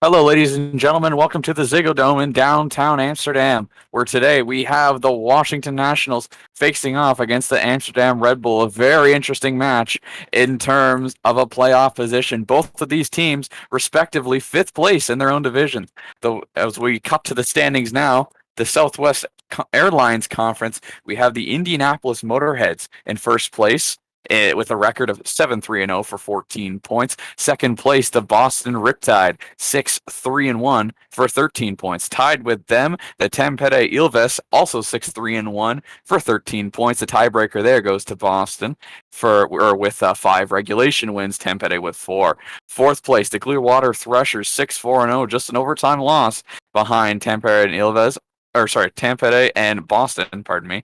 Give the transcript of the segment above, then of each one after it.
Hello, ladies and gentlemen. Welcome to the Ziggo Dome in downtown Amsterdam, where today we have the Washington Nationals facing off against the Amsterdam Red Bull. A very interesting match in terms of a playoff position. Both of these teams, respectively, fifth place in their own division. Though, as we cut to the standings now, the Southwest Airlines Conference, we have the Indianapolis Motorheads in first place with a record of 7-3-0 for 14 points. Second place, the Boston Riptide, 6-3-1 for 13 points. Tied with them, the Tampere Ilves, also 6-3-1 for 13 points. The tiebreaker there goes to Boston with 5 regulation wins, Tampere with 4. Fourth place, the Clearwater Threshers, 6-4-0, just an overtime loss behind Tampere and Ilves, Tampere and Boston, pardon me.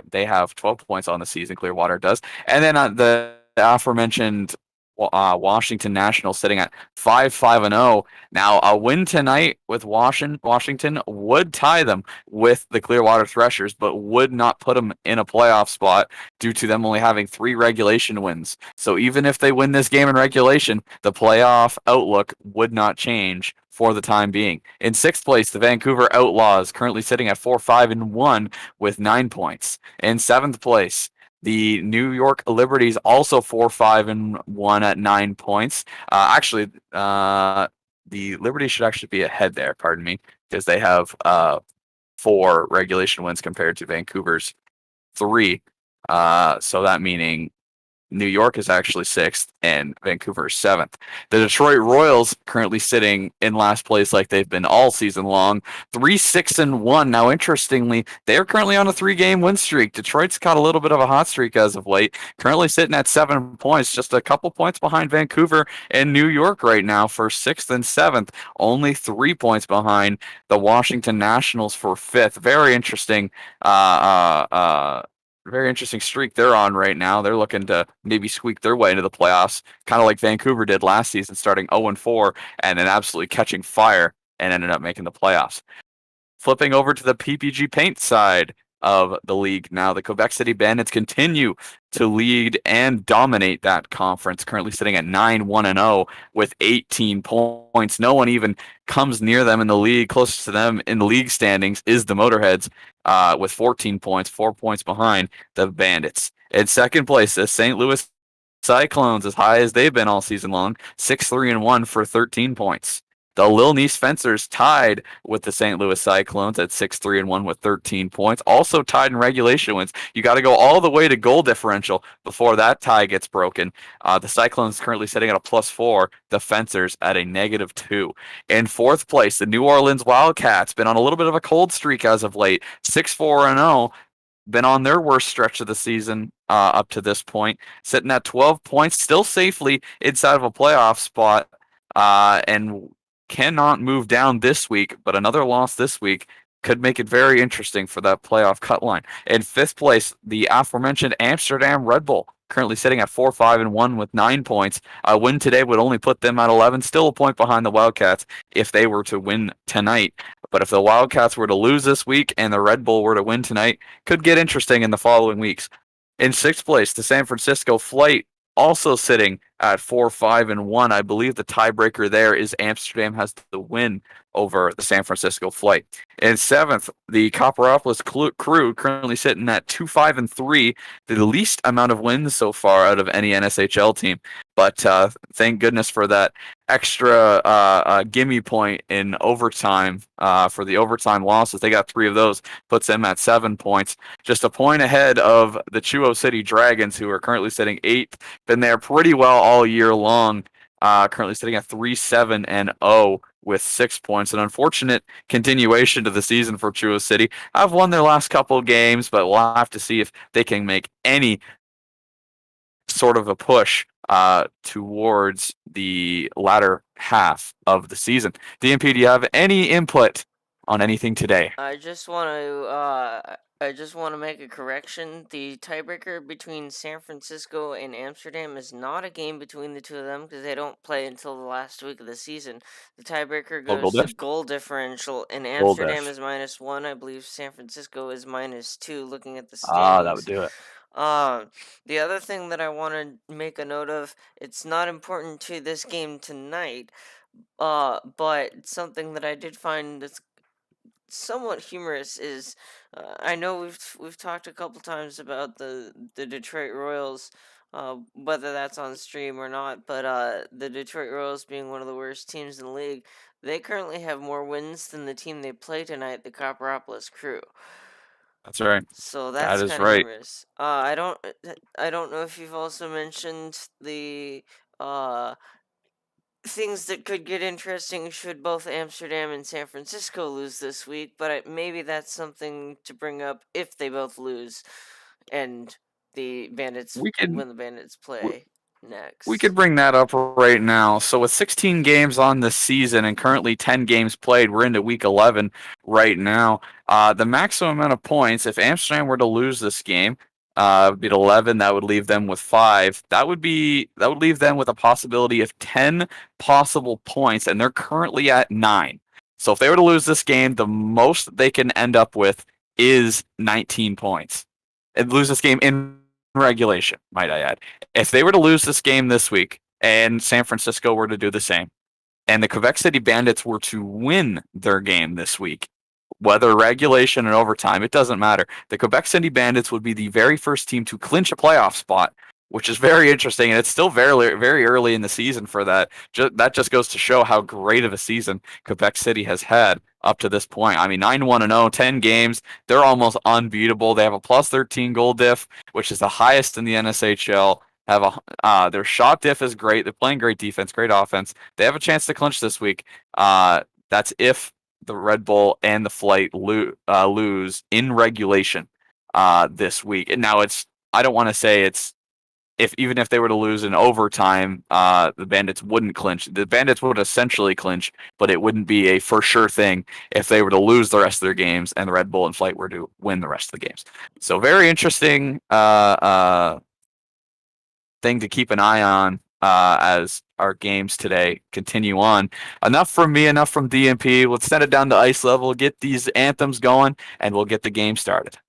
They have 12 points on the season, Clearwater does. And then the aforementioned Washington Nationals sitting at 5-5-0. Now, a win tonight with Washington would tie them with the Clearwater Threshers, but would not put them in a playoff spot due to them only having 3 regulation wins. So even if they win this game in regulation, the playoff outlook would not change for the time being. In sixth place, the Vancouver Outlaws, currently sitting at 4-5-1 with 9 points. In seventh place, the New York Liberties, also 4-5-1 at 9 points. The Liberties should actually be ahead there, pardon me, because they have 4 regulation wins compared to Vancouver's 3. So that meaning New York is actually sixth and Vancouver is seventh. The Detroit Royals currently sitting in last place like they've been all season long, 3-6-1. Now, interestingly, they are currently on a 3-game win streak. Detroit's caught a little bit of a hot streak as of late, currently sitting at 7 points, just a couple points behind Vancouver and New York right now for sixth and seventh, only 3 points behind the Washington Nationals for fifth. Very interesting streak they're on right now. They're looking to maybe squeak their way into the playoffs, kind of like Vancouver did last season, starting 0-4 and then absolutely catching fire and ended up making the playoffs. Flipping over to the PPG Paint side of the league now, the Quebec City Bandits continue to lead and dominate that conference, currently sitting at 9-1-0 with 18 points. No one even comes near them in the league. Closest to them in the league standings is the Motorheads with 14 points, 4 points behind the Bandits. In second place, the St. Louis Cyclones, as high as they've been all season long, 6-3-1 for 13 points. The Lil Nice Fencers tied with the St. Louis Cyclones at 6-3-1 with 13 points. Also tied in regulation wins. You got to go all the way to goal differential before that tie gets broken. The Cyclones currently sitting at a +4. The Fencers at a -2. In fourth place, the New Orleans Wildcats, been on a little bit of a cold streak as of late. 6-4-0. Been on their worst stretch of the season up to this point. Sitting at 12 points, still safely inside of a playoff spot. And cannot move down this week, but another loss this week could make it very interesting for that playoff cut line. In fifth place, the aforementioned Amsterdam Red Bull, currently sitting at 4-5-1 with 9 points. A win today would only put them at 11, still a point behind the Wildcats if they were to win tonight. But if the Wildcats were to lose this week and the Red Bull were to win tonight, could get interesting in the following weeks. In sixth place, the San Francisco Flight, also sitting at 4-5-1. I believe the tiebreaker there is Amsterdam has the win over the San Francisco Flight. In seventh, the Copperopolis Crew, currently sitting at 2-5-3, the least amount of wins so far out of any NSHL team. But thank goodness for that extra gimme point in overtime for the overtime losses. They got 3 of those, puts them at 7 points, just a point ahead of the Chuo City Dragons, who are currently sitting 8th. Been there pretty well all year long, currently sitting at 3-7-0 with 6 points. An unfortunate continuation to the season for Chuo City. I've won their last couple games, but we'll have to see if they can make any sort of a push towards the latter half of the season. DMP, do you have any input on anything today? I just want to make a correction. The tiebreaker between San Francisco and Amsterdam is not a game between the two of them because they don't play until the last week of the season. The tiebreaker Oh, goal goes to diff? goal differential, and Goal Amsterdam diff. is -1. I believe San Francisco is -2. Looking at the That would standings. do it. The other thing that I want to make a note of, it's not important to this game tonight, But something that I did find that's somewhat humorous is I know we've talked a couple times about the Detroit Royals, whether that's on stream or not, but the Detroit Royals being one of the worst teams in the league, they currently have more wins than the team they play tonight, the Copperopolis Crew. That's right. So That that's is kind of right. humorous. I don't know if you've also mentioned the uh things that could get interesting should both Amsterdam and San Francisco lose this week, but maybe that's something to bring up if they both lose and the Bandits We could when the Bandits play We could next. bring that up right now. So with 16 games on this season and currently 10 games played, we're into week 11 right now. The maximum amount of points, if Amsterdam were to lose this game, would be 11. That would leave them with 5. That would leave them with a possibility of 10 possible points, and they're currently at 9. So if they were to lose this game, the most they can end up with is 19 points. And lose this game in regulation, might I add. If they were to lose this game this week and San Francisco were to do the same, and the Quebec City Bandits were to win their game this week, whether regulation and overtime, it doesn't matter. The Quebec City Bandits would be the very first team to clinch a playoff spot, which is very interesting, and it's still very early in the season for that. That just goes to show how great of a season Quebec City has had up to this point. I mean, 9-1-0, 10 games. They're almost unbeatable. They have a plus 13 goal diff, which is the highest in the NSHL. Have their shot diff is great. They're playing great defense, great offense. They have a chance to clinch this week. That's if the Red Bull and the Flight lose in regulation this week. And now I don't want to say it's if even if they were to lose in overtime, the Bandits wouldn't clinch. The Bandits would essentially clinch, but it wouldn't be a for sure thing if they were to lose the rest of their games and the Red Bull and Flight were to win the rest of the games. So very interesting thing to keep an eye on as our games today continue on. Enough from me, enough from DMP. Let's send it down to ice level, get these anthems going, and we'll get the game started.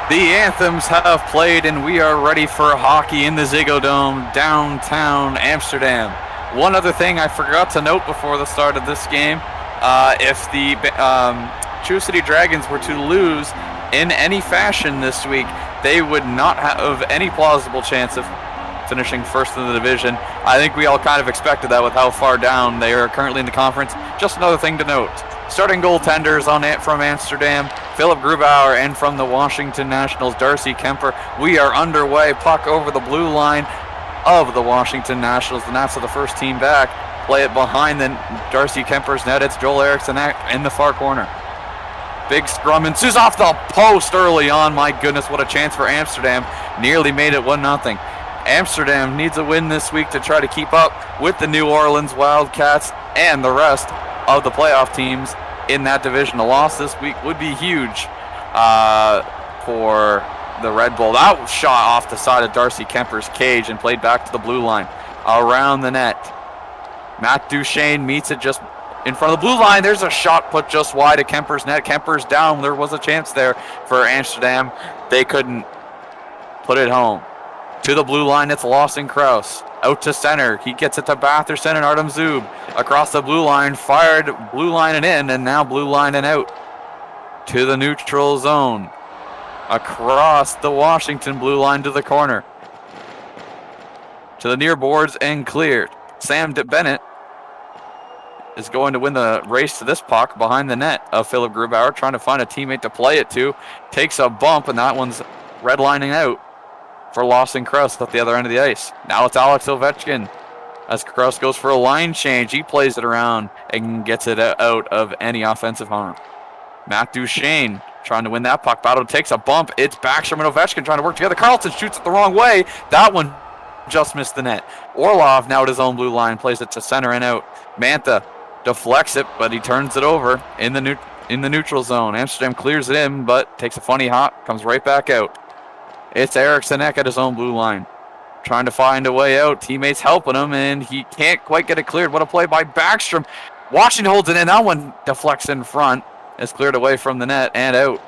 The anthems have played, and we are ready for hockey in the Ziggo Dome, downtown Amsterdam. One other thing I forgot to note before the start of this game, if the True City Dragons were to lose in any fashion this week, they would not have any plausible chance of finishing first in the division. I think we all kind of expected that with how far down they are currently in the conference. Just another thing to note. Starting goaltenders on it from Amsterdam, Philip Grubauer, and from the Washington Nationals, Darcy Kemper. We are underway. Puck over the blue line of the Washington Nationals, and that's the first team back. Play it behind the Darcy Kemper's net. It's Joel Eriksson in the far corner. Big scrum ensues off the post early on. My goodness, what a chance for Amsterdam. Nearly made it 1-0. Amsterdam needs a win this week to try to keep up with the New Orleans Wildcats and the rest of the playoff teams in that division. A loss this week would be huge for the Red Bull. That was shot off the side of Darcy Kemper's cage and played back to the blue line. Around the net. Matt Duchesne meets it just in front of the blue line. There's a shot put just wide of Kemper's net. Kemper's down. There was a chance there for Amsterdam. They couldn't put it home. To the blue line, it's Lawson Krause. Out to center. He gets it to Batherson and Artem Zub. Across the blue line, fired blue line and in, and now blue line and out. To the neutral zone. Across the Washington blue line to the corner. To the near boards and cleared. Sam Bennett is going to win the race to this puck behind the net of Philip Grubauer, trying to find a teammate to play it to. Takes a bump, and that one's redlining out for Lawson Krause at the other end of the ice. Now it's Alex Ovechkin as Krause goes for a line change. He plays it around and gets it out of any offensive harm. Matt Duchesne trying to win that puck battle. Takes a bump. It's Backstrom and Ovechkin trying to work together. Carlton shoots it the wrong way. That one just missed the net. Orlov now at his own blue line plays it to center and out. Mantha deflects it, but he turns it over in the neutral zone. Amsterdam clears it in, but takes a funny hop, comes right back out. It's Eriksson at his own blue line. Trying to find a way out. Teammates helping him, and he can't quite get it cleared. What a play by Backstrom. Washington holds it in. That one deflects in front. It's cleared away from the net and out.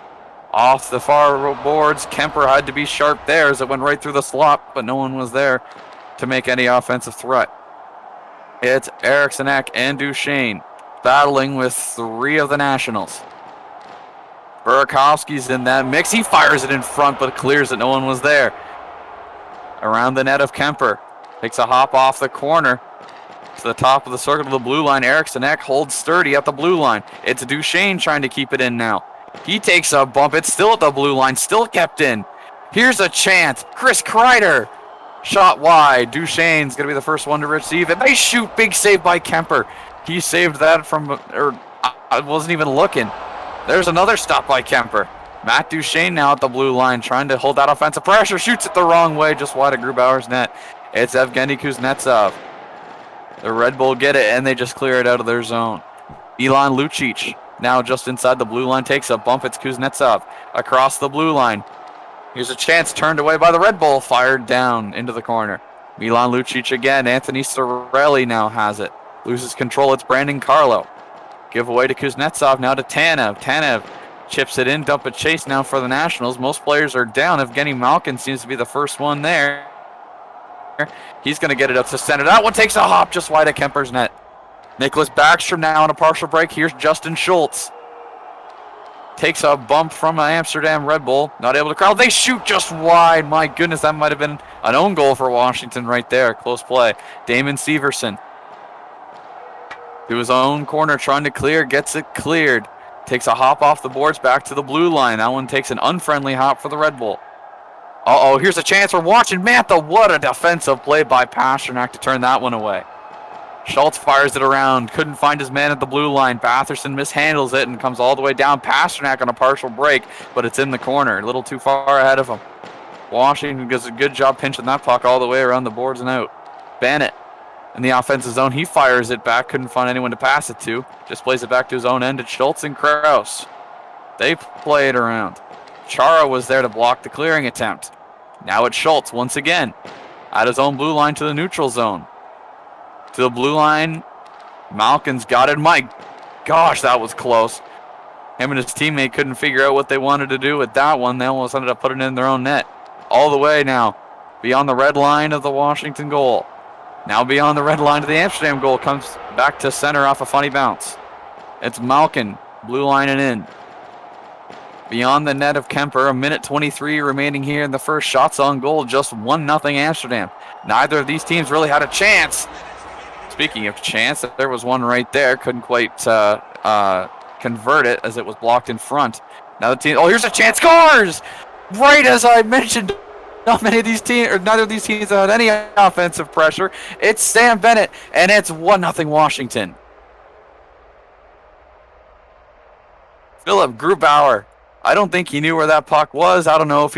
Off the far boards. Kemper had to be sharp there as it went right through the slot, but no one was there to make any offensive threat. It's Eriksson and Duchesne battling with three of the Nationals. Burakovsky's in that mix. He fires it in front, but clears it. No one was there. Around the net of Kemper. Takes a hop off the corner to the top of the circle to the blue line. Eriksson holds sturdy at the blue line. It's Duchesne trying to keep it in now. He takes a bump. It's still at the blue line. Still kept in. Here's a chance. Chris Kreider. Shot wide. Duchesne's going to be the first one to receive it. They shoot. Big save by Kemper. He saved that from... I wasn't even looking. There's another stop by Kemper. Matt Duchesne now at the blue line trying to hold that offensive pressure. Shoots it the wrong way, just wide of Grubauer's net. It's Evgeny Kuznetsov. The Red Bull get it, and they just clear it out of their zone. Milan Lucic now just inside the blue line. Takes a bump. It's Kuznetsov across the blue line. Here's a chance turned away by the Red Bull. Fired down into the corner. Milan Lucic again. Anthony Cirelli now has it. Loses control. It's Brandon Carlo. Give away to Kuznetsov, now to Tanev. Tanev chips it in, dump a chase now for the Nationals. Most players are down. Evgeny Malkin seems to be the first one there. He's going to get it up to center. That one takes a hop just wide of Kemper's net. Nicholas Backstrom now on a partial break. Here's Justin Schultz. Takes a bump from an Amsterdam Red Bull. Not able to crowd. They shoot just wide. My goodness, that might have been an own goal for Washington right there. Close play. Damon Severson. To his own corner, trying to clear, gets it cleared. Takes a hop off the boards back to the blue line. That one takes an unfriendly hop for the Red Bull. Here's a chance for watching Mantha. What a defensive play by Pasternak to turn that one away. Schultz fires it around. Couldn't find his man at the blue line. Batherson mishandles it and comes all the way down. Pasternak on a partial break, but it's in the corner. A little too far ahead of him. Washington does a good job pinching that puck all the way around the boards and out. Bennett. In the offensive zone, he fires it back. Couldn't find anyone to pass it to. Just plays it back to his own end. It's Schultz and Krause. They play it around. Chara was there to block the clearing attempt. Now it's Schultz once again. At his own blue line to the neutral zone. To the blue line. Malkin's got it. My gosh, that was close. Him and his teammate couldn't figure out what they wanted to do with that one. They almost ended up putting it in their own net. All the way now, beyond the red line of the Washington goal. Now beyond the red line of the Amsterdam goal, comes back to center off a funny bounce. It's Malkin, blue lining in. Beyond the net of Kemper, a minute 23 remaining here in the first. Shots on goal, just 1-0 Amsterdam. Neither of these teams really had a chance. Speaking of chance, there was one right there. Couldn't quite convert it as it was blocked in front. Now the team, oh, here's a chance, scores! Right as I mentioned, neither of these teams had any offensive pressure. It's Sam Bennett, and it's 1-0 Washington. Philip Grubauer, I don't think he knew where that puck was. I don't know if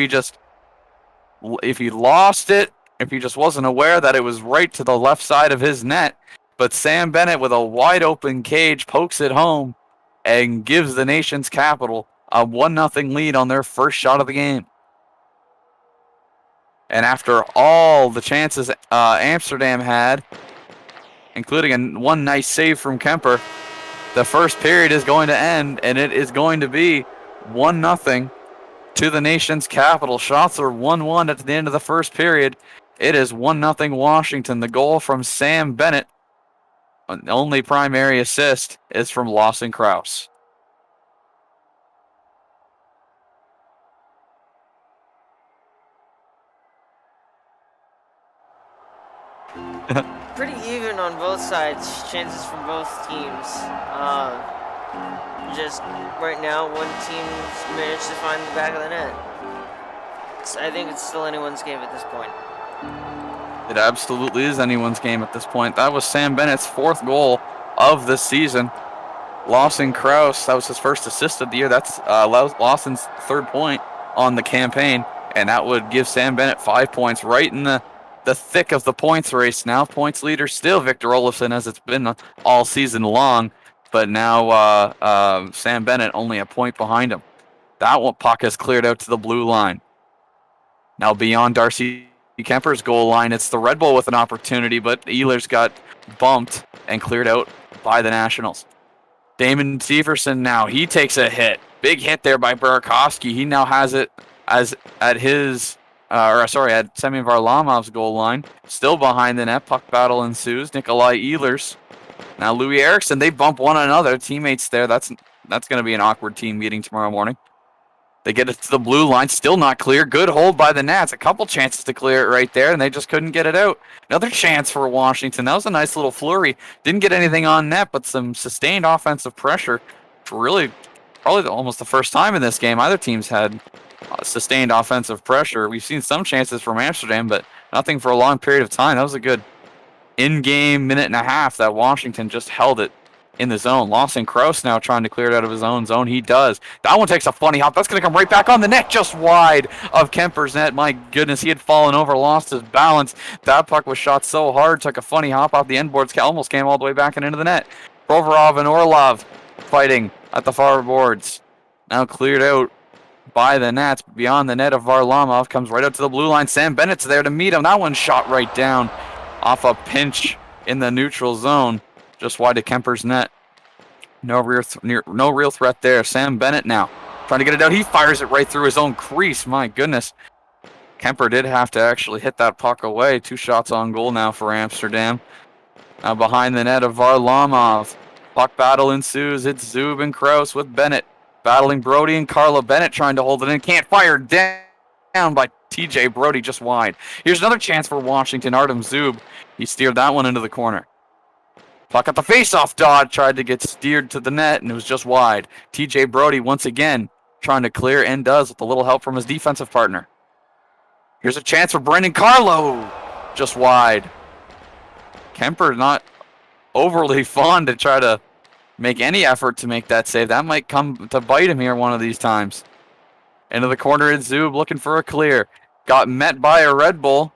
he lost it, if he just wasn't aware that it was right to the left side of his net. But Sam Bennett, with a wide open cage, pokes it home and gives the nation's capital a 1-0 lead on their first shot of the game. And after all the chances Amsterdam had, including one nice save from Kemper, the first period is going to end, and it is going to be 1-0 to the nation's capital. Shots are 1-1 at the end of the first period. It is 1-0 Washington. The goal from Sam Bennett, the only primary assist, is from Lawson Krause. Pretty even on both sides. Chances from both teams. Just right now, one team's managed to find the back of the net. I think it's still anyone's game at this point. It absolutely is anyone's game at this point. That was Sam Bennett's 4th goal of the season. Lawson Krause, that was his first assist of the year. That's Lawson's 3rd point on the campaign, and that would give Sam Bennett 5 points, right in the thick of the points race now. Points leader still Victor Olofsson, as it's been all season long, but now Sam Bennett only a point behind him. That one puck has cleared out to the blue line. Now beyond Darcy Kemper's goal line, it's the Red Bull with an opportunity, but Ehlers got bumped and cleared out by the Nationals. Damon Severson now, he takes a hit. Big hit there by Burakovsky. He now has it at Semyon Varlamov's goal line. Still behind the net, puck battle ensues. Nikolai Ehlers. Now Louis Eriksson, they bump one another. Teammates there, that's going to be an awkward team meeting tomorrow morning. They get it to the blue line, still not clear. Good hold by the Nats. A couple chances to clear it right there, and they just couldn't get it out. Another chance for Washington. That was a nice little flurry. Didn't get anything on net, but some sustained offensive pressure. Really, probably almost the first time in this game either team's had sustained offensive pressure. We've seen some chances from Amsterdam, but nothing for a long period of time. That was a good in-game minute and a half that Washington just held it in the zone. Lawson Krause now trying to clear it out of his own zone. He does. That one takes a funny hop. That's going to come right back on the net, just wide of Kemper's net. My goodness, he had fallen over, lost his balance. That puck was shot so hard, took a funny hop off the end boards, almost came all the way back and into the net. Provorov and Orlov fighting at the far boards. Now cleared out by the Nats. Beyond the net of Varlamov, comes right up to the blue line. Sam Bennett's there to meet him. That one shot right down off a pinch in the neutral zone, just wide of Kemper's net. No real threat there. Sam Bennett now trying to get it out. He fires it right through his own crease. My goodness. Kemper did have to actually hit that puck away. 2 shots on goal now for Amsterdam. Now behind the net of Varlamov. Puck battle ensues. It's Zub and Krause with Bennett battling Brody and Carla. Bennett trying to hold it in. Can't fire down by TJ Brody, just wide. Here's another chance for Washington. Artem Zub. He steered that one into the corner. Puck at the face-off dot, tried to get steered to the net, and it was just wide. TJ Brody once again trying to clear, and does with a little help from his defensive partner. Here's a chance for Brendan Carlo, just wide. Kemper not overly fond to try to make any effort to make that save. That might come to bite him here one of these times. Into the corner, it's Zub looking for a clear. Got met by a Red Bull.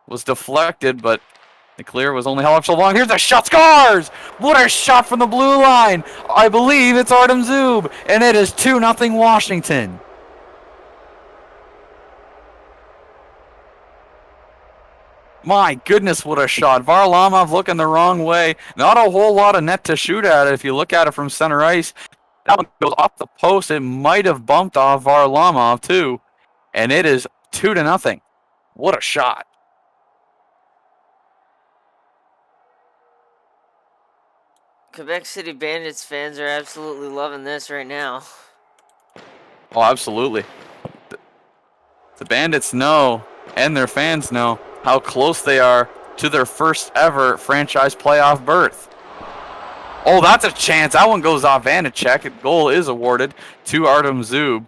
Was deflected, but the clear was only held up so long. Here's a shot, scores! What a shot from the blue line! I believe it's Artem Zub, and it is 2-0 Washington. My goodness, what a shot. Varlamov looking the wrong way. Not a whole lot of net to shoot at if you look at it from center ice. That one goes off the post. It might have bumped off Varlamov too, and it is 2-0. What a shot! Quebec City Bandits fans are absolutely loving this right now. Oh, absolutely. The Bandits know, and their fans know, how close they are to their first ever franchise playoff berth. Oh, that's a chance. That one goes off Vanacek. A goal is awarded to Artem Zub,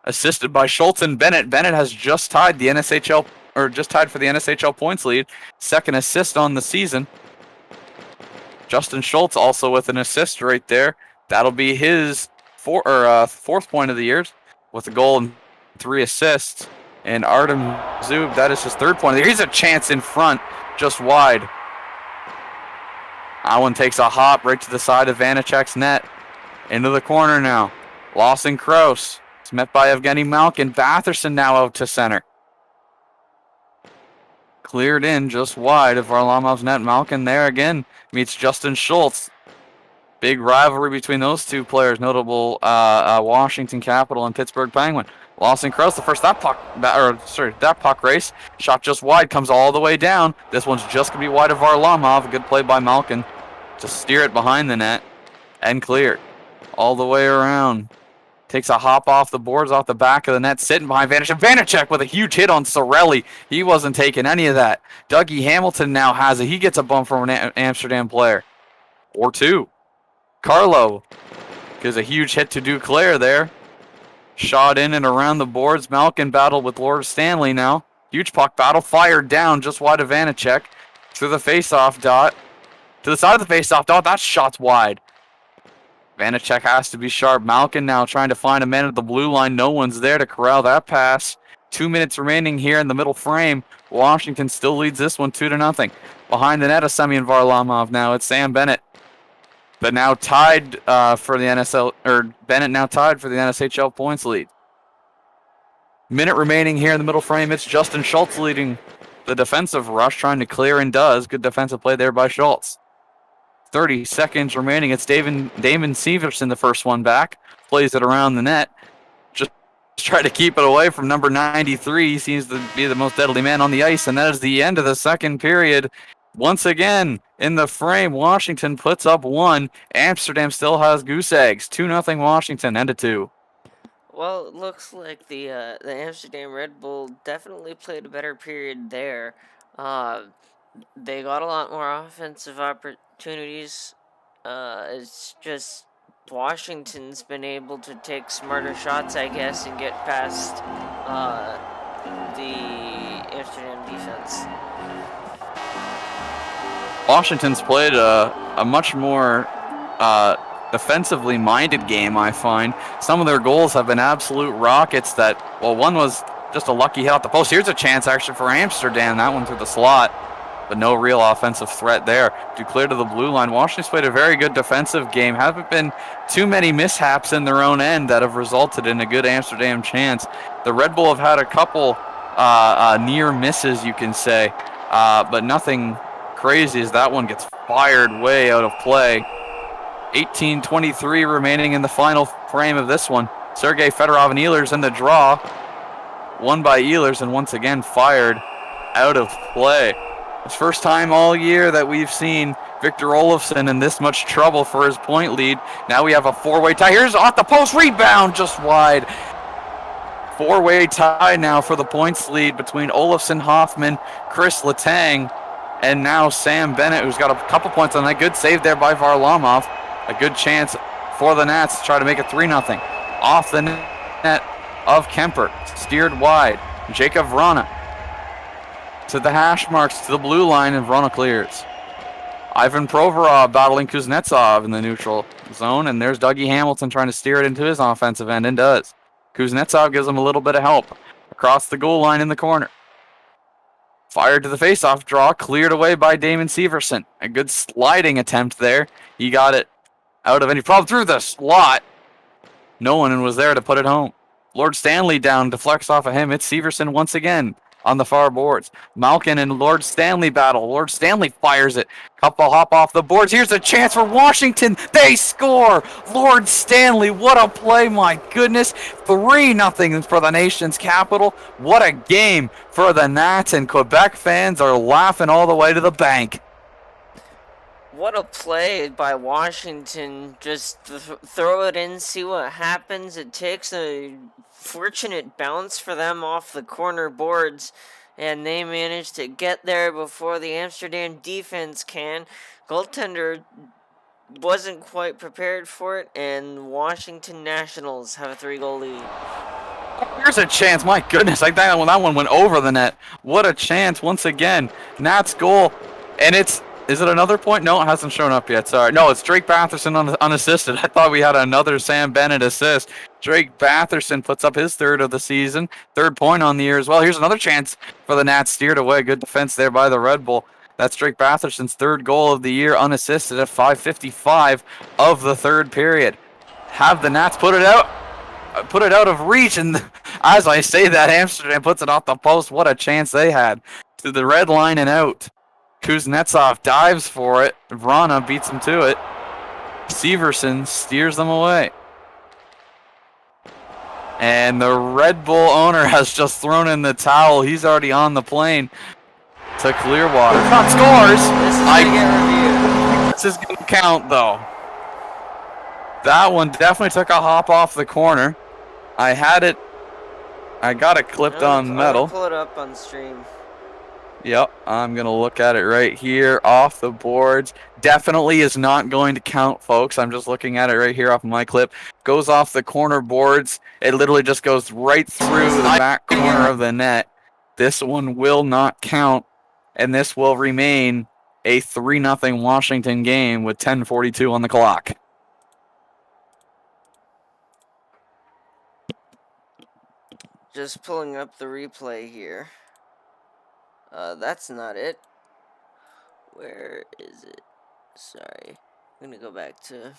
assisted by Schultz and Bennett. Bennett has just tied the NSHL, or just tied for the NSHL points lead. Second assist on the season. Justin Schultz also with an assist right there. That'll be his fourth point of the year with a goal and 3 assists. And Artem Zub, that is his 3rd point of the year. He's a chance in front, just wide. That one takes a hop right to the side of Vanacek's net. Into the corner now. Lawson Kraus. It's met by Evgeny Malkin. Batherson now out to center. Cleared in just wide of Varlamov's net. Malkin there again meets Justin Schultz. Big rivalry between those two players. Notable Washington Capitol and Pittsburgh Penguin. Lawson Kraus, the first that puck race. Shot just wide, comes all the way down. This one's just going to be wide of Varlamov. A good play by Malkin to steer it behind the net and clear. All the way around. Takes a hop off the boards, off the back of the net, sitting behind Vanacek. Vanacek with a huge hit on Sorelli. He wasn't taking any of that. Dougie Hamilton now has it. He gets a bump from an Amsterdam player. Or 2. Carlo gives a huge hit to Duclair there. Shot in and around the boards. Malkin battled with Lord Stanley now. Huge puck battle. Fired down just wide of Vanacek. Through the face-off dot. To the side of the face-off dot. That shot's wide. Vanacek has to be sharp. Malkin now trying to find a man at the blue line. No one's there to corral that pass. 2 minutes remaining here in the middle frame. Washington still leads this one 2-0. Behind the net of Semyon Varlamov now. It's Sam Bennett. But now tied for the Bennett now tied for the NSHL points lead. Minute remaining here in the middle frame. It's Justin Schultz leading the defensive rush, trying to clear, and does. Good defensive play there by Schultz. 30 seconds remaining. It's Damon Severson, the first one back. Plays it around the net. Just try to keep it away from number 93. He seems to be the most deadly man on the ice, and that is the end of the second period. Once again, in the frame, Washington puts up 1. Amsterdam still has goose eggs. 2-0 Washington, end of 2. Well, it looks like the Amsterdam Red Bull definitely played a better period there. They got a lot more offensive opportunities. It's just Washington's been able to take smarter shots, I guess, and get past the Amsterdam defense. Washington's played a much more defensively minded game, I find. Some of their goals have been absolute rockets one was just a lucky hit off the post. Here's a chance actually for Amsterdam. That one through the slot, but no real offensive threat there. Duclair to the blue line. Washington's played a very good defensive game. Haven't been too many mishaps in their own end that have resulted in a good Amsterdam chance. The Red Bull have had a couple near misses, you can say, but nothing crazy as that one gets fired way out of play. 18:23 remaining in the final frame of this one. Sergei Fedorov and Ehlers in the draw. Won by Ehlers and once again fired out of play. It's first time all year that we've seen Victor Olofsson in this much trouble for his point lead. Now we have a 4-way tie. Here's off the post, rebound just wide. 4-way tie now for the points lead between Olofsson, Hoffman, Chris Letang, and now Sam Bennett, who's got a couple points on that. Good save there by Varlamov. A good chance for the Nats to try to make it 3-0. Off the net of Kemper. Steered wide. Jacob Vrana to the hash marks to the blue line, and Vrana clears. Ivan Provorov battling Kuznetsov in the neutral zone, and there's Dougie Hamilton trying to steer it into his offensive end, and does. Kuznetsov gives him a little bit of help. Across the goal line in the corner. Fired to the faceoff draw, cleared away by Damon Severson. A good sliding attempt there. He got it out of any problem through the slot. No one was there to put it home. Lord Stanley down, deflects off of him. It's Severson once again. on the far boards. Malkin and Lord Stanley battle. Lord Stanley fires it. Couple hop off the boards. Here's a chance for Washington. They score. Lord Stanley, what a play, my goodness. 3-0 for the nation's capital. What a game for the Nats, and Quebec fans are laughing all the way to the bank. What a play by Washington. Just throw it in, see what happens. It takes a fortunate bounce for them off the corner boards, and they manage to get there before the Amsterdam defense can. Goaltender wasn't quite prepared for it, and Washington Nationals have a 3-goal lead. Here's a chance. My goodness, I think that one went over the net. What a chance once again. Nats goal, and is it another point? No, it hasn't shown up yet. Sorry. No, it's Drake Batherson unassisted. I thought we had another Sam Bennett assist. Drake Batherson puts up his third of the season. 3rd point on the year as well. Here's another chance for the Nats, steered away. Good defense there by the Red Bull. That's Drake Batherson's 3rd goal of the year, unassisted at 5:55 of the 3rd period. Have the Nats put it out of reach, and as I say that, Amsterdam puts it off the post. What a chance they had. To the red line and out. Kuznetsov dives for it. Vrana beats him to it. Severson steers them away. And the Red Bull owner has just thrown in the towel. He's already on the plane to Clearwater. Not scores. This is going to get reviewed. This is going to count, though. That one definitely took a hop off the corner. I had it. I got it clipped on metal. I'll pull it up on stream. Yep, I'm going to look at it right here off the boards. Definitely is not going to count, folks. I'm just looking at it right here off my clip. Goes off the corner boards. It literally just goes right through the back corner of the net. This one will not count, and this will remain a 3-0 Washington game with 10:42 on the clock. Just pulling up the replay here. That's not it. Where is it? Sorry. I'm gonna go back to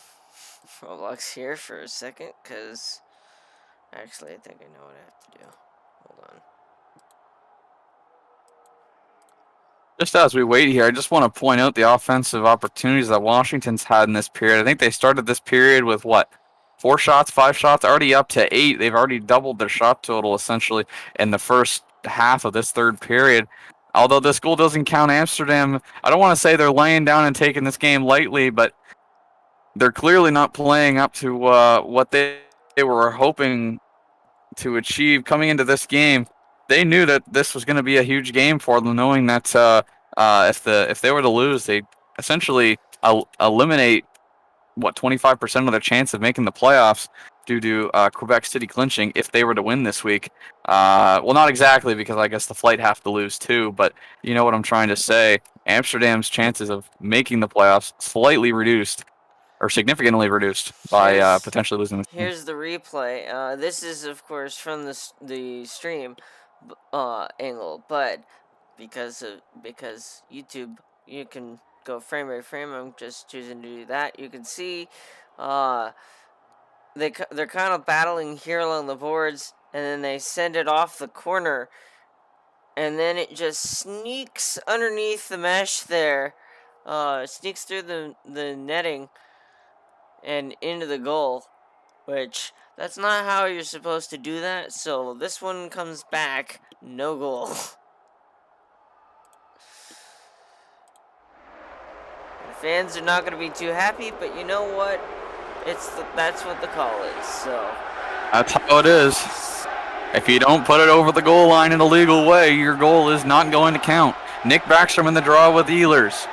Roblox here for a second, because actually I think I know what I have to do. Hold on. Just as we wait here, I just want to point out the offensive opportunities that Washington's had in this period. I think they started this period with, 4 shots, 5 shots, already up to 8. They've already doubled their shot total, essentially, in the first half of this 3rd period. Although this goal doesn't count, Amsterdam, I don't want to say they're laying down and taking this game lightly, but they're clearly not playing up to what they were hoping to achieve coming into this game. They knew that this was going to be a huge game for them, knowing that if they were to lose, they essentially eliminate 25% of their chance of making the playoffs due to Quebec City clinching if they were to win this week. Well, not exactly, because I guess the Flight have to lose too, but you know what I'm trying to say. Amsterdam's chances of making the playoffs slightly reduced, or significantly reduced, by potentially losing this game. Here's the replay. This is, of course, from the stream angle, but because YouTube, you can go frame by frame. I'm just choosing to do that. You can see they're kind of battling here along the boards, and then they send it off the corner, and then it just sneaks underneath the mesh there, sneaks through the netting and into the goal, which that's not how you're supposed to do that. So this one comes back, no goal. The fans are not going to be too happy, but you know what? That's what the call is. So that's how it is. If you don't put it over the goal line in a legal way, your goal is not going to count. Nick Backstrom in the draw with Ehlers.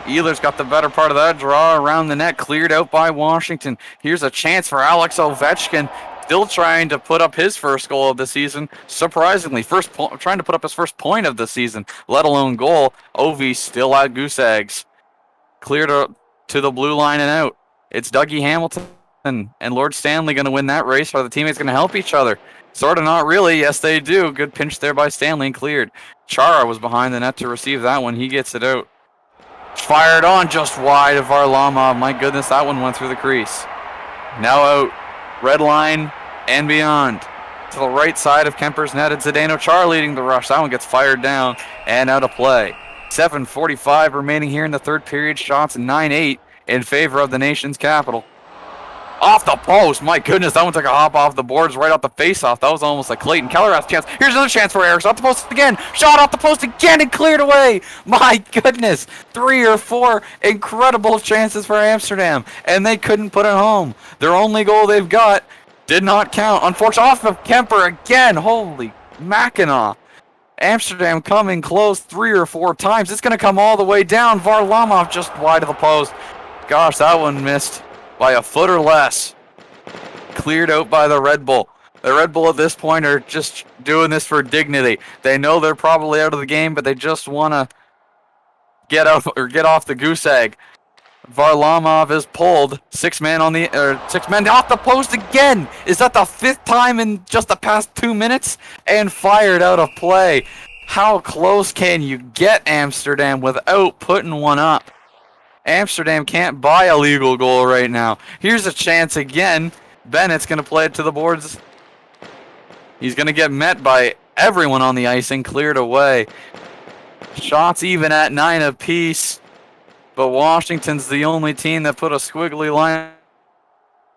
Ehlers got the better part of that draw around the net, cleared out by Washington. Here's a chance for Alex Ovechkin, still trying to put up his first goal of the season. Surprisingly, trying to put up his first point of the season, let alone goal. Ovi still at goose eggs. Cleared to the blue line and out. It's Dougie Hamilton and Lord Stanley going to win that race. Are the teammates going to help each other? Sort of, not really. Yes, they do. Good pinch there by Stanley and cleared. Chara was behind the net to receive that one. He gets it out. Fired on just wide of Varlamov. My goodness, that one went through the crease. Now out. Red line and beyond. to the right side of Kemper's net. It's Zdeno Char leading the rush. That one gets fired down and out of play. 7:45 remaining here in the third period. Shots 9-8 in favor of the nation's capital. Off the post. My goodness, that one took a hop off the boards right off the face-off. That was almost like Clayton Keller has a chance. Here's another chance for Eriks. Off the post again. Shot off the post again and cleared away. My goodness. 3 or 4 incredible chances for Amsterdam, and they couldn't put it home. Their only goal they've got did not count. Unfortunately, off of Kemper again. Holy Mackinac. Amsterdam coming close 3 or 4 times. It's going to come all the way down. Varlamov just wide of the post. Gosh, that one missed by a foot or less. Cleared out by the Red Bull. The Red Bull at this point are just doing this for dignity. They know they're probably out of the game, but they just want to get off the goose egg. Varlamov is pulled. 6 men off the post again. Is that the 5th time in just the past 2 minutes? And fired out of play. How close can you get, Amsterdam, without putting one up? Amsterdam can't buy a legal goal right now. Here's a chance again. Bennett's going to play it to the boards. He's going to get met by everyone on the ice and cleared away. Shots even at 9 apiece. But Washington's the only team that put a squiggly line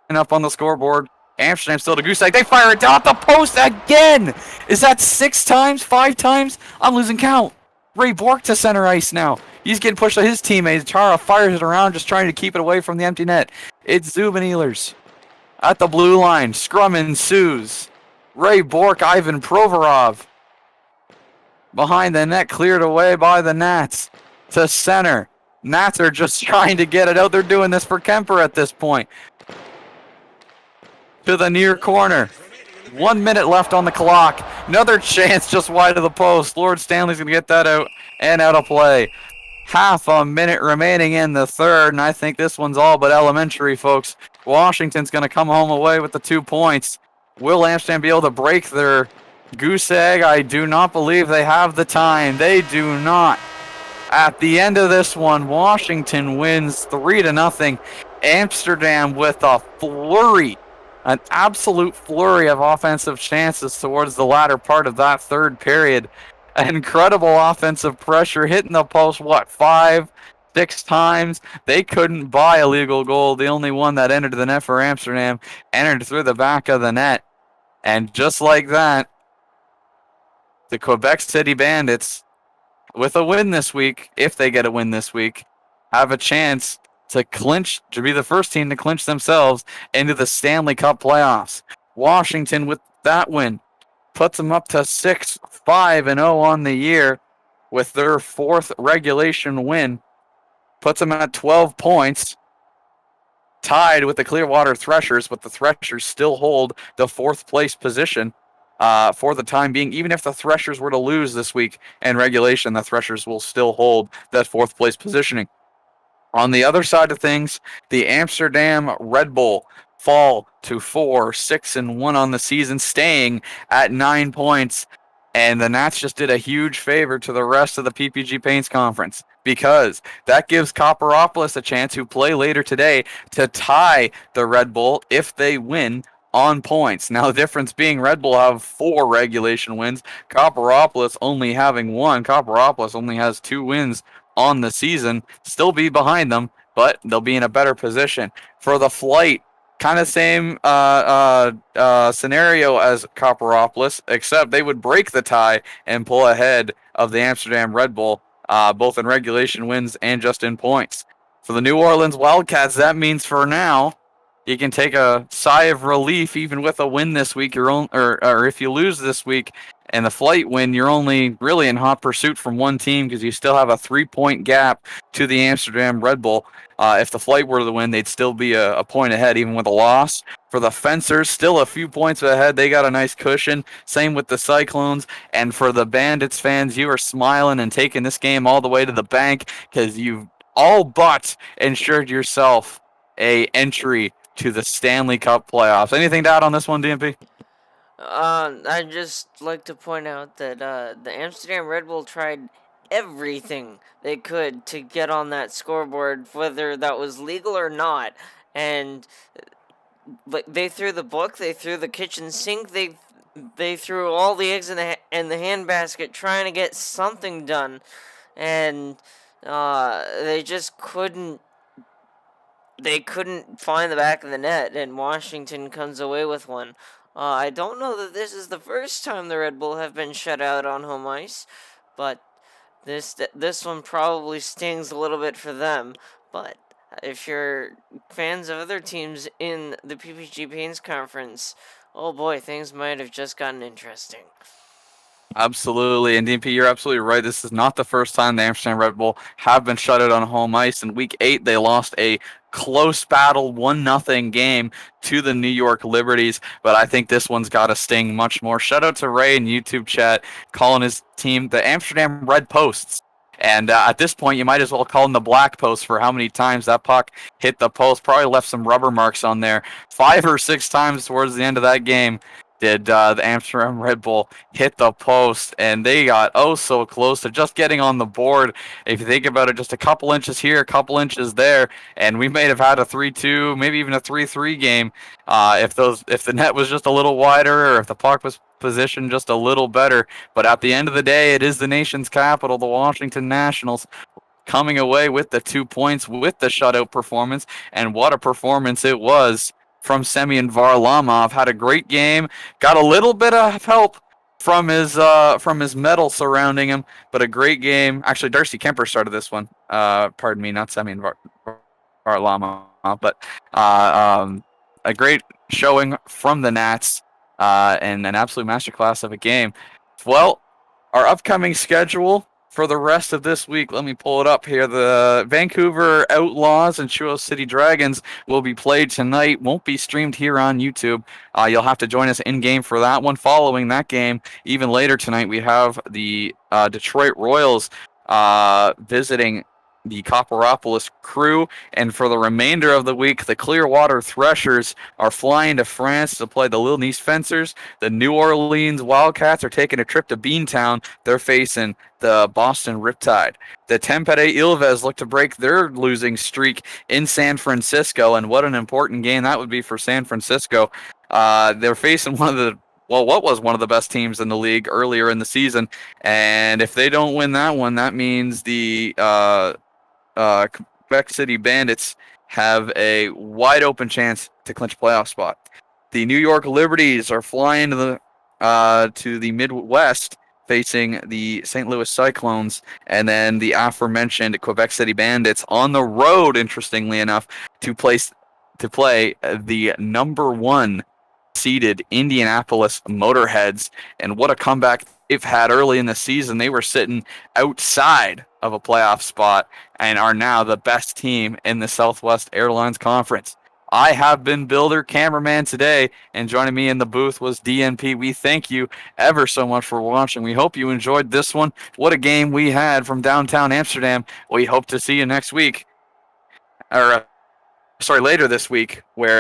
up on the scoreboard. Amsterdam still to goose egg. They fire it down at the post again. Is that 6 times? 5 times? I'm losing count. Ray Bork to center ice now. He's getting pushed by his teammates. Chara fires it around, just trying to keep it away from the empty net. It's Zubin Ehlers at the blue line. Scrum ensues. Ray Bork, Ivan Provorov behind the net, cleared away by the Nats to center. Nats are just trying to get it out. They're doing this for Kemper at this point. To the near corner. 1 minute left on the clock. Another chance just wide of the post. Lord Stanley's going to get that out and out of play. Half a minute remaining in the third, and I think this one's all but elementary, folks. Washington's going to come home away with the 2 points. Will Amsterdam be able to break their goose egg? I do not believe they have the time. They do not. At the end of this one, Washington wins 3-0. Amsterdam with a flurry, an absolute flurry of offensive chances towards the latter part of that third period. Incredible offensive pressure, hitting the post, 5, 6 times. They couldn't buy a legal goal. The only one that entered the net for Amsterdam entered through the back of the net. And just like that, the Quebec City Bandits, with a win this week, if they get a win this week, have a chance to be the first team to clinch themselves into the Stanley Cup playoffs. Washington, with that win, puts them up to 6-5-0 on the year with their 4th regulation win. Puts them at 12 points, tied with the Clearwater Threshers, but the Threshers still hold the 4th place position for the time being. Even if the Threshers were to lose this week in regulation, the Threshers will still hold that 4th place positioning. On the other side of things, the Amsterdam Red Bull fall to 4-6-1 on the season, staying at 9 points. And the Nats just did a huge favor to the rest of the PPG Paints Conference, because that gives Copperopolis a chance, who play later today, to tie the Red Bull if they win on points. Now, the difference being Red Bull have 4 regulation wins, Copperopolis only having 1. Copperopolis only has 2 wins on the season, still be behind them, but they'll be in a better position. For the Flight, kind of same scenario as Copperopolis, except they would break the tie and pull ahead of the Amsterdam Red Bull, both in regulation wins and just in points. For the New Orleans Wildcats, that means for now, you can take a sigh of relief. Even with a win this week, or if you lose this week and the Flight win, you're only really in hot pursuit from one team, because you still have a 3-point gap to the Amsterdam Red Bull. If the Flight were to win, they'd still be a point ahead, even with a loss. For the Fencers, still a few points ahead. They got a nice cushion. Same with the Cyclones. And for the Bandits fans, you are smiling and taking this game all the way to the bank, because you've all but ensured yourself a entry to the Stanley Cup playoffs. Anything to add on this one, DMP? I'd just like to point out that the Amsterdam Red Bull tried everything they could to get on that scoreboard, whether that was legal or not. And they threw the book, they threw the kitchen sink, they they threw all the eggs in the handbasket trying to get something done, and they just couldn't. They couldn't find the back of the net, and Washington comes away with one. I don't know that this is the first time the Red Bull have been shut out on home ice, but this one probably stings a little bit for them. But if you're fans of other teams in the PPG Paints Conference, oh boy, things might have just gotten interesting. Absolutely. And DP, you're absolutely right. This is not the first time the Amsterdam Red Bull have been shut out on home ice. In week 8, they lost a close battle 1-0 game to the New York Liberties, but I think this one's got to sting much more. Shout out to Ray in YouTube chat calling his team the Amsterdam Red Posts. And at this point, you might as well call them the Black Post for how many times that puck hit the post. Probably left some rubber marks on there. 5 or 6 times towards the end of that game did the Amsterdam Red Bull hit the post, and they got oh so close to just getting on the board. If you think about it, just a couple inches here, a couple inches there, and we may have had a 3-2, maybe even a 3-3 game if the net was just a little wider, or if the puck was positioned just a little better. But at the end of the day, it is the nation's capital, the Washington Nationals, coming away with the 2 points with the shutout performance, and what a performance it was from Semyon Varlamov. Had a great game, got a little bit of help from his medal surrounding him, but a great game. Actually, Darcy Kemper started this one. Pardon me, not Semyon Varlamov, but a great showing from the Nats, and an absolute masterclass of a game. Well, our upcoming schedule for the rest of this week, let me pull it up here. The Vancouver Outlaws and Chuo City Dragons will be played tonight. Won't be streamed here on YouTube. You'll have to join us in-game for that one. Following that game, even later tonight, we have the Detroit Royals visiting the Copperopolis Crew. And for the remainder of the week, the Clearwater Threshers are flying to France to play the Lille Nice Fencers. The New Orleans Wildcats are taking a trip to Beantown. They're facing the Boston Riptide. The Tempete Ilves look to break their losing streak in San Francisco, and what an important game that would be for San Francisco. They're facing what was one of the best teams in the league earlier in the season, and if they don't win that one, that means the Quebec City Bandits have a wide open chance to clinch a playoff spot. The New York Liberties are flying to the Midwest, facing the St. Louis Cyclones, and then the aforementioned Quebec City Bandits on the road, interestingly enough, to play the number 1 seeded Indianapolis Motorheads. And what a comeback they've had early in the season. They were sitting outside of a playoff spot and are now the best team in the Southwest Airlines Conference. I have been Builder Cameraman today, and joining me in the booth was DNP. We thank you ever so much for watching. We hope you enjoyed this one. What a game we had from downtown Amsterdam. We hope to see you next week, or later this week, where